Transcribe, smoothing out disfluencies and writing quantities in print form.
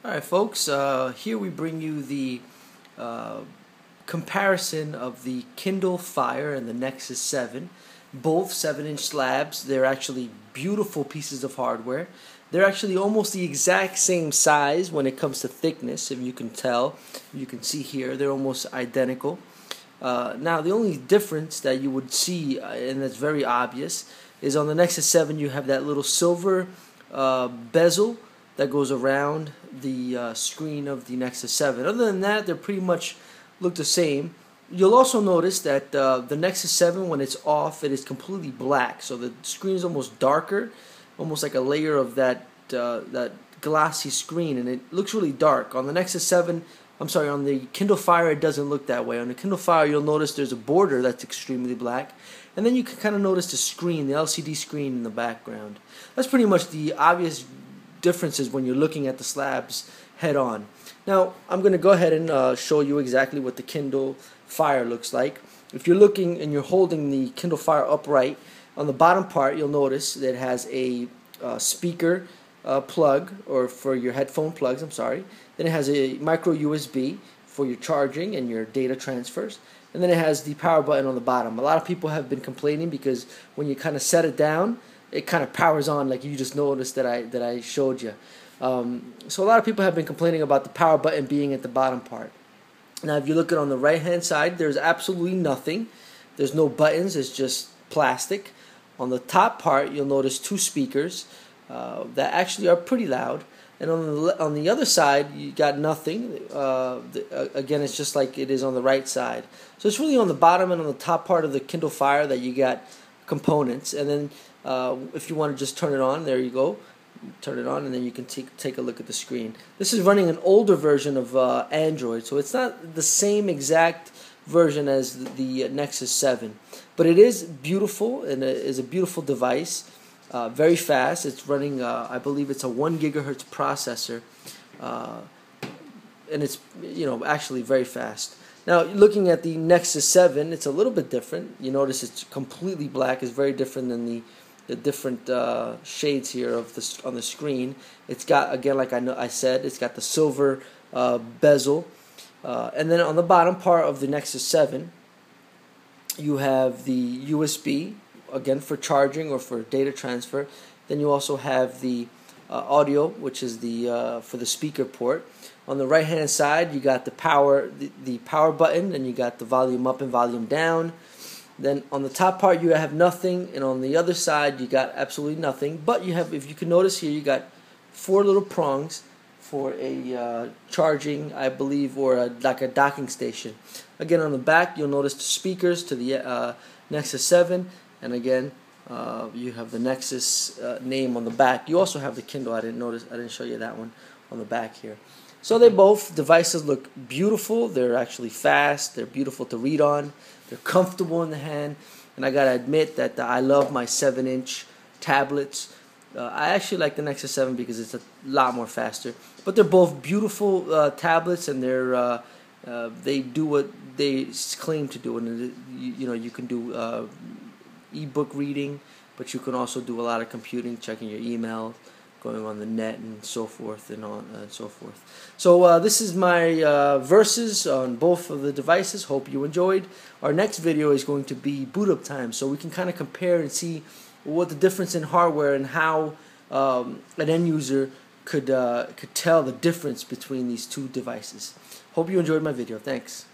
Alright folks, here we bring you the uh, comparison of the Kindle Fire and the Nexus 7. Both 7-inch slabs. They're actually beautiful pieces of hardware. They're actually almost the exact same size when it comes to thickness, if you can tell. You can see here, they're almost identical. Now the only difference that you would see, and that's very obvious, is on the Nexus 7 you have that little silver bezel that goes around the screen of the Nexus 7. Other than that, they're pretty much look the same. You'll also notice that the Nexus 7, when it's off, it is completely black. So the screen is almost darker, almost like a layer of that glossy screen, and it looks really dark. On the Nexus 7, I'm sorry, on the Kindle Fire, it doesn't look that way. On the Kindle Fire, you'll notice there's a border that's extremely black, and then you can kind of notice the screen, the LCD screen in the background. That's pretty much the obvious differences when you're looking at the slabs head on. Now I'm going to go ahead and show you exactly what the Kindle Fire looks like. If you're looking and you're holding the Kindle Fire upright, on the bottom part you'll notice that it has a speaker plug, or for your headphone plugs, I'm sorry. Then it has a micro USB for your charging and your data transfers. And then it has the power button on the bottom. A lot of people have been complaining because when you kind of set it down, it kind of powers on, like you just noticed that I showed you. So a lot of people have been complaining about the power button being at the bottom part. Now if you look at on the right hand side, there's absolutely nothing. There's no buttons, it's just plastic. On the top part you'll notice two speakers that actually are pretty loud. And on the other side you got nothing. Again, it's just like it is on the right side. So it's really on the bottom and on the top part of the Kindle Fire that you got components. And then if you want to just turn it on, there you go. Turn it on, and then you can take a look at the screen. This is running an older version of Android, so it's not the same exact version as the Nexus 7, but it is beautiful, and it is a beautiful device. Very fast. It's running, I believe it's a 1 gigahertz processor, and it's actually very fast. Now, looking at the Nexus 7, it's a little bit different. You notice it's completely black. It's very different than the different shades here of on the screen. It's got, again, like I said, it's got the silver bezel, and then on the bottom part of the Nexus 7, you have the USB, again for charging or for data transfer. Then you also have the audio, which is the for the speaker port. On the right hand side, you got the power button, and you got the volume up and volume down. Then on the top part you have nothing, and on the other side you got absolutely nothing. But you have, if you can notice here, you got 4 little prongs for a charging, I believe, or like a docking station. Again, on the back you'll notice the speakers to the Nexus 7, and again you have the Nexus name on the back. You also have the Kindle. I didn't show you that one on the back here. So both devices look beautiful. They're actually fast. They're beautiful to read on. They're comfortable in the hand. And I gotta admit that I love my 7-inch tablets. I actually like the Nexus 7 because it's a lot more faster. But they're both beautiful tablets, and they do what they claim to do. And you can do e-book reading, but you can also do a lot of computing, checking your email, going on the net, and so forth and on and so forth. So this is my verses on both of the devices. Hope you enjoyed. Our next video is going to be boot up time, so we can kind of compare and see what the difference in hardware and how an end user could tell the difference between these two devices. Hope you enjoyed my video. Thanks.